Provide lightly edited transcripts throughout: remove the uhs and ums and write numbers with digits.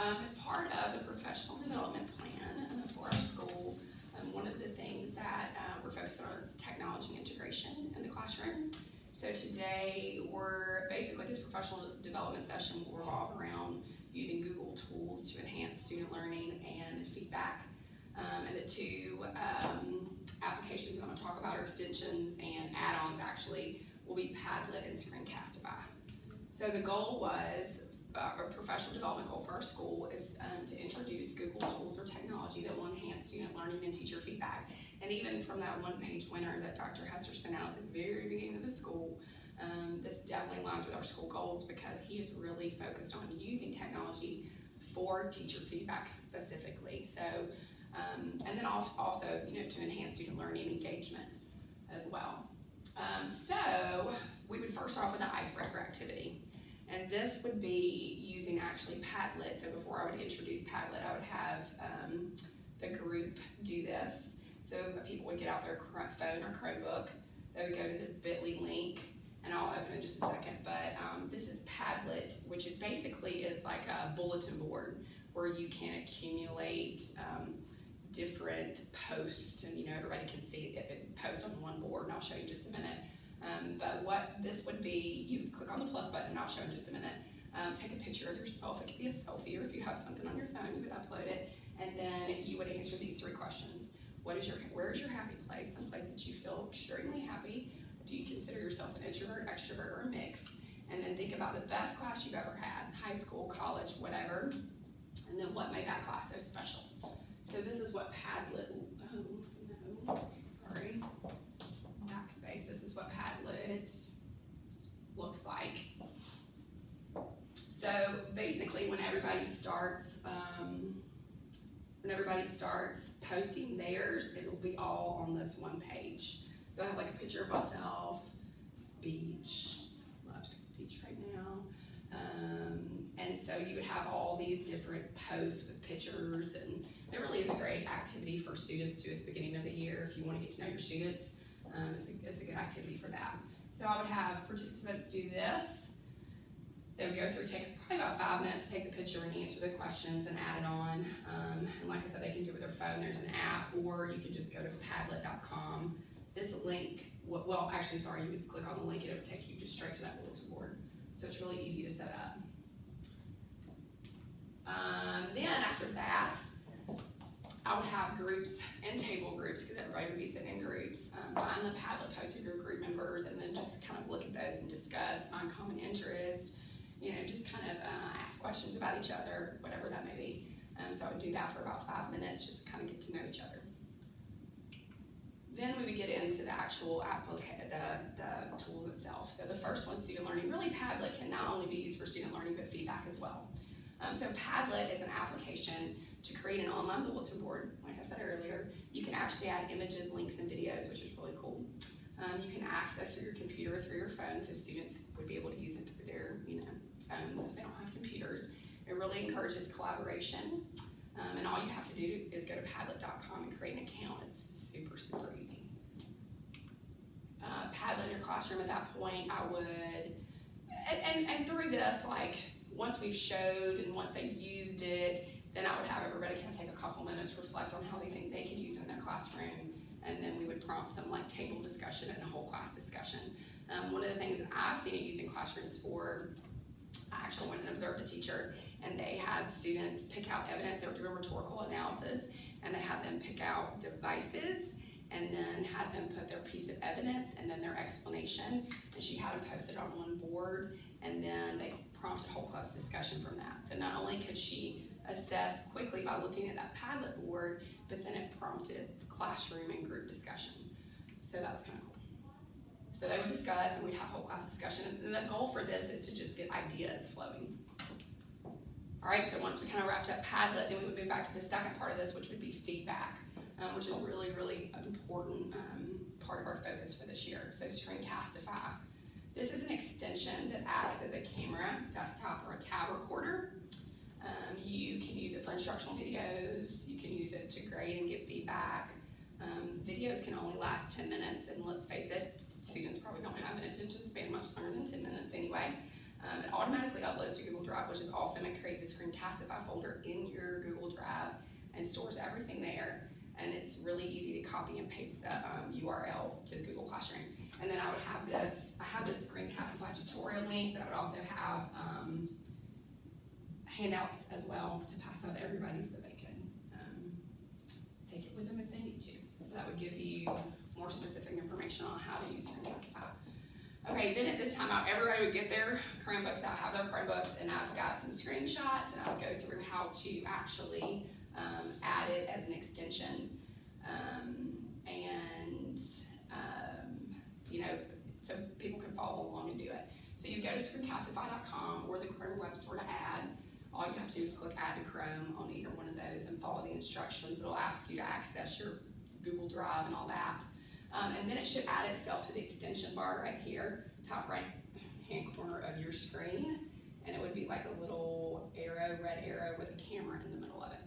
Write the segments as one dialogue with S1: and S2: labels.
S1: As part of the professional development plan for our school, one of the things that we're focused on is technology integration in the classroom. So today, this professional development session will revolve around using Google tools to enhance student learning and feedback. And the two applications I'm going to talk about are extensions and add-ons actually will be Padlet and Screencastify. So the goal was, our professional development goal for our school is to introduce Google tools or technology that will enhance student learning and teacher feedback. And even from that one-page winner that Dr. Hester sent out at the very beginning of the school, this definitely aligns with our school goals because he is really focused on using technology for teacher feedback specifically. So, and then also, to enhance student learning engagement as well. So we would first start off with the icebreaker activity. And this would be using actually Padlet. So before I would introduce Padlet, I would have the group do this. So people would get out their phone or Chromebook. They would go to this bit.ly link, and I'll open it in just a second. But this is Padlet, which is basically is like a bulletin board where you can accumulate different posts, and everybody can see it post on one board, and I'll show you in just a minute. But what this would be, you would click on the plus button, and I'll show in just a minute. Take a picture of yourself. It could be a selfie, or if you have something on your phone, you would upload it, and then you would answer these three questions. Where is your happy place? Some place that you feel extremely happy. Do you consider yourself an introvert, extrovert, or a mix? And then think about the best class you've ever had, high school, college, whatever, and then what made that class so special. So this is what Padlet, backspace, this is what Padlet looks like. So basically when everybody starts posting theirs, it will be all on this one page. So I have like a picture of myself, beach, love to go to the beach right now. And so you would have all these different posts with pictures, and it really is a great activity for students to at the beginning of the year. If you want to get to know your students, it's a good activity for that. So I would have participants do this. They would go through, take probably about 5 minutes to take the picture and answer the questions and add it on. And like I said, they can do it with their phone. There's an app, or you can just go to Padlet.com. This link, you would click on the link and it would take you just straight to that bulletin board. So it's really easy to set up. Then after that, I would have groups and table groups because everybody would be sitting in groups. Find the Padlet post of your group members and then just kind of look at those and discuss, find common interest, just kind of ask questions about each other, whatever that may be. So I would do that for about 5 minutes, just to kind of get to know each other. Then we would get into the actual the tool itself. So the first one, student learning. Really, Padlet can not only be used for student learning, but feedback as well. So Padlet is an application to create an online bulletin board. Like I said earlier, you can actually add images, links, and videos, which is really cool. You can access through your computer or through your phone, so students would be able to use it through their phones if they don't have computers. It really encourages collaboration, and all you have to do is go to Padlet.com and create an account. It's super, super easy. Padlet in your classroom at that point, I would, and through this, like once we've showed and once they've used it, then I would have everybody kind of take a couple minutes, reflect on how they think they could use it in their classroom, and then we would prompt some like table discussion and a whole class discussion. One of the things that I've seen it used in classrooms for, I actually went and observed a teacher, and they had students pick out evidence. They were doing rhetorical analysis, and they had them pick out devices, and then had them put their piece of evidence and then their explanation, and she had them posted on one board, and then they prompted a whole class discussion from that. So not only could she assess quickly by looking at that Padlet board, but then it prompted classroom and group discussion. So that was kind of cool. So they would discuss, and we'd have whole class discussion, and the goal for this is to just get ideas flowing. All right, so once we kind of wrapped up Padlet, then we would move back to the second part of this, which would be feedback, which is really, really important part of our focus for this year. So Screencastify. This is an extension that acts as a camera, desktop, or a tab recorder. You can use it for instructional videos. You can use it to grade and give feedback. Videos can only last 10 minutes, and let's face it, students probably don't have an attention span much longer than 10 minutes anyway. It automatically uploads to Google Drive, which is awesome. It creates a Screencastify folder in your Google Drive and stores everything there. And it's really easy to copy and paste the URL to Google Classroom. And then I have this Screencastify tutorial link, but I would also have handouts as well to pass out to everybody so they can take it with them if they need to. So that would give you more specific information on how to use Screencastify. Okay, then at this time out, everybody would get their Chromebooks out, have their Chromebooks, and I've got some screenshots, and I would go through how to actually add it as an extension, so people can follow along and do it. So you go to Screencastify.com or the Chrome Web Store to add. All you have to do is click Add to Chrome on either one of those and follow the instructions. It'll ask you to access your Google Drive and all that. And then it should add itself to the extension bar right here, top right hand corner of your screen. And it would be like a little arrow, red arrow with a camera in the middle of it.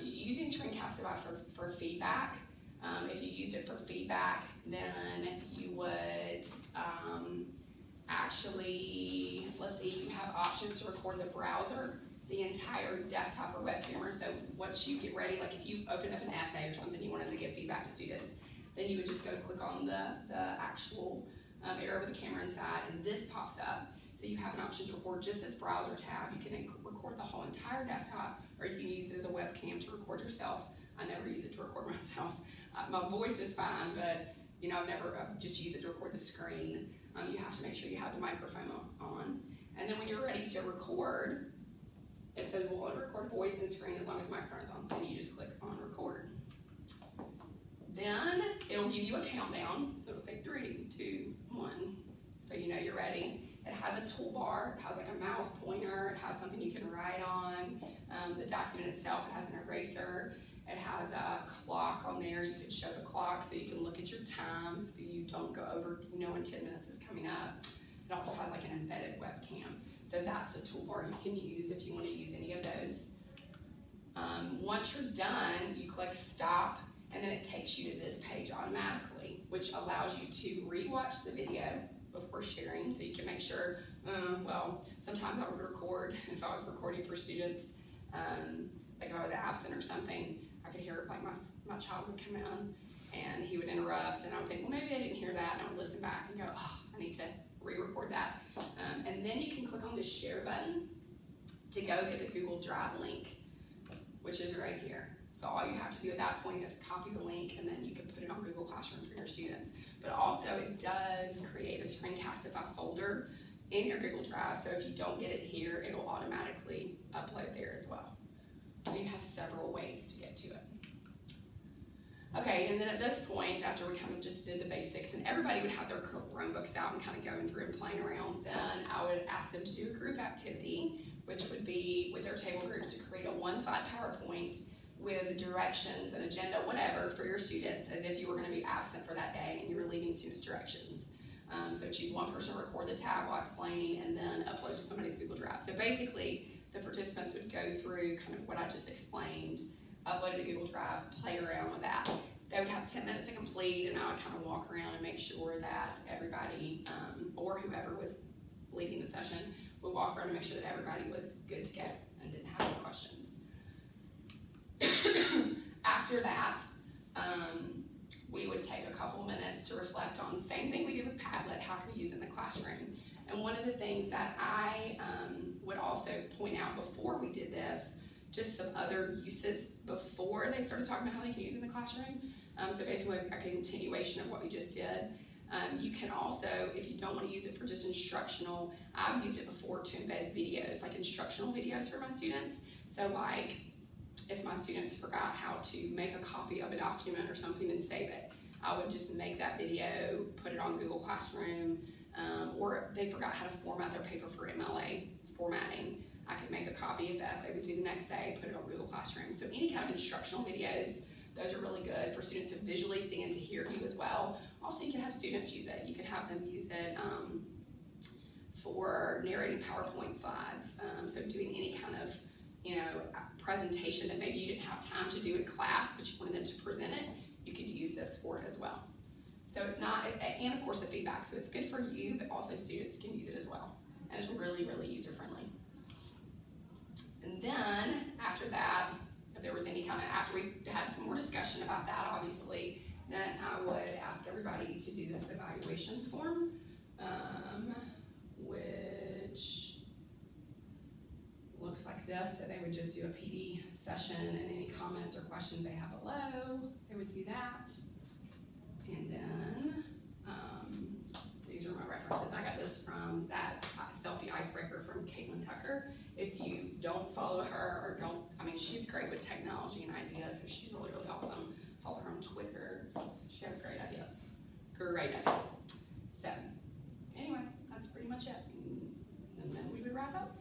S1: Using Screencastify for feedback. If you used it for feedback, then you would actually, let's see, you have options to record the browser, the entire desktop or web camera. So once you get ready, like if you opened up an essay or something you wanted to give feedback to students, then you would just go click on the actual arrow with the camera inside, and this pops up. So you have an option to record just this browser tab. You can record the whole entire desktop, or you can use it as a webcam to record yourself. I never use it to record myself. My voice is fine, but I've just used it to record the screen. You have to make sure you have the microphone on. And then when you're ready to record, it says we'll only record voice and screen as long as microphone is on. Then you just click on record. Then it'll give you a countdown. So it'll say 3, 2, 1. So you know you're ready. It has a toolbar. It has like a mouse pointer. It has something you can write on. The document itself, it has an eraser. It has a clock on there. You can show the clock so you can look at your time so you don't go over, when 10 minutes is coming up. It also has like an embedded webcam. So that's the toolbar you can use if you want to use any of those. Once you're done, you click stop, and then it takes you to this page automatically, which allows you to rewatch the video before sharing, so you can make sure, sometimes I would record, if I was recording for students, like if I was absent or something, I could hear like my child would come in and he would interrupt, and I would think, well, maybe I didn't hear that, and I would listen back and go, oh, I need to re-record that. And then you can click on the share button to go get the Google Drive link, which is right here. So all you have to do at that point is copy the link, and then you can put it on Google Classroom for your students. But also it does create a Screencastify folder in your Google Drive, so if you don't get it here, it'll automatically upload there as well. So you have several ways to get to it. Okay, and then at this point, after we kind of just did the basics, and everybody would have their Chromebooks out and kind of going through and playing around, then I would ask them to do a group activity, which would be with their table groups to create a one-slide PowerPoint with directions and agenda, whatever, for your students, as if you were going to be absent for that day and you were leaving students directions. So choose one person to record the tab while explaining, and then upload to somebody's Google Drive. So basically, the participants would go through kind of what I just explained, upload it to Google Drive, play around with that. They would have 10 minutes to complete, and I would kind of walk around and make sure that everybody, or whoever was leading the session, would walk around and make sure that everybody was good to go and didn't have any questions. After that, we would take a couple minutes to reflect on the same thing we did with Padlet, how can we use it in the classroom? And one of the things that I would also point out before we did this, just some other uses before they started talking about how they can use it in the classroom. So basically a continuation of what we just did. You can also, if you don't want to use it for just instructional, I've used it before to embed videos, like instructional videos for my students. So like, if my students forgot how to make a copy of a document or something and save it, I would just make that video, put it on Google Classroom, or if they forgot how to format their paper for MLA formatting, I could make a copy if the essay was due the next day, put it on Google Classroom. So any kind of instructional videos, those are really good for students to visually see and to hear you as well. Also, you can have students use it. You can have them use it for narrating PowerPoint slides. So doing any kind of presentation that maybe you didn't have time to do in class, but you wanted them to present it, you could use this for it as well. So it's not, and of course the feedback, so it's good for you, but also students kind of after we had some more discussion about that, obviously, then I would ask everybody to do this evaluation form, which looks like this. So they would just do a PD session, and any comments or questions they have below, they would do that. And then these are my references. I got this from that selfie icebreaker from Caitlin Tucker. If you don't follow her or don't, I mean, she's great with technology and ideas, so she's really, really awesome. Follow her on Twitter. She has great ideas. Great ideas. So, anyway, that's pretty much it. And then we would wrap up.